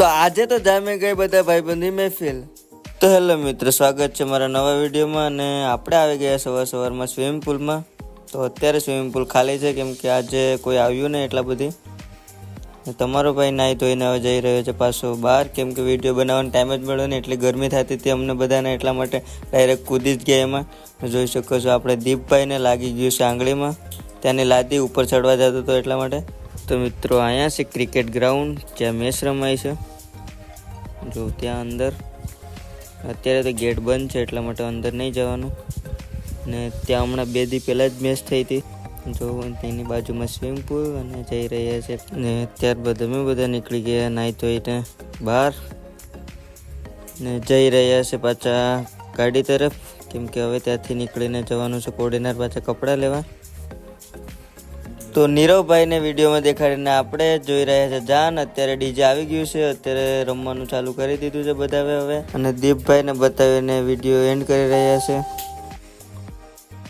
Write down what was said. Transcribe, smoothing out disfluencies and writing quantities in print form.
તો આજે તો જામે ગઈ બધા ભાઈબંધી મહેફિલ। તો હેલો મિત્રો, સ્વાગત છે મારા નવા વિડીયોમાં। અને આપણે આવી ગયા સવારમાં સ્વિમિંગ પુલમાં। તો અત્યારે સ્વિમિંગ પુલ ખાલી છે કેમ કે આજે કોઈ આવ્યું નહીં એટલા બધી। તમારો ભાઈ નાહી ધોઈને હવે જઈ રહ્યો છે પાછો બહાર, કેમ કે વિડીયો બનાવવાનો ટાઈમ જ મળ્યો નહીં, એટલી ગરમી થતી હતી અમને બધાને, એટલા માટે ડાયરેક્ટ કૂદી જ ગયા એમાં। જોઈ શકો છો આપણે દીપભાઈને લાગી ગયું છે આંગળીમાં, ત્યાંની લાદી ઉપર ચડવા જતો હતો એટલા માટે। તો મિત્રો અહીંયા છે ક્રિકેટ ગ્રાઉન્ડ જ્યાં મેચ રમાય છે, જો ત્યાં અંદર અત્યારે તો ગેટ બંધ છે એટલા માટે અંદર નહીં જવાનું। ને ત્યાં હમણાં 2 દી પહેલાં જ મેચ થઈ હતી, જો તેની બાજુમાં સ્વિમિંગ પુલ અને જઈ રહ્યા છે। ને ત્યારબાદ અમે બધા નીકળી ગયા નાહી ધોઈને બહાર ને જઈ રહ્યા છે પાછા ગાડી તરફ, કેમ કે હવે ત્યાંથી નીકળીને જવાનું છે કોડીનાર પાછા કપડાં લેવા। તો નીરવભાઈને વિડીયોમાં દેખાડીને આપણે જોઈ રહ્યા છે જાન। અત્યારે ડીજે આવી ગયું છે, અત્યારે રમવાનું ચાલુ કરી દીધું છે બધા હવે। અને દીપભાઈને બતાવીને વિડીયો એન્ડ કરી રહ્યા છે।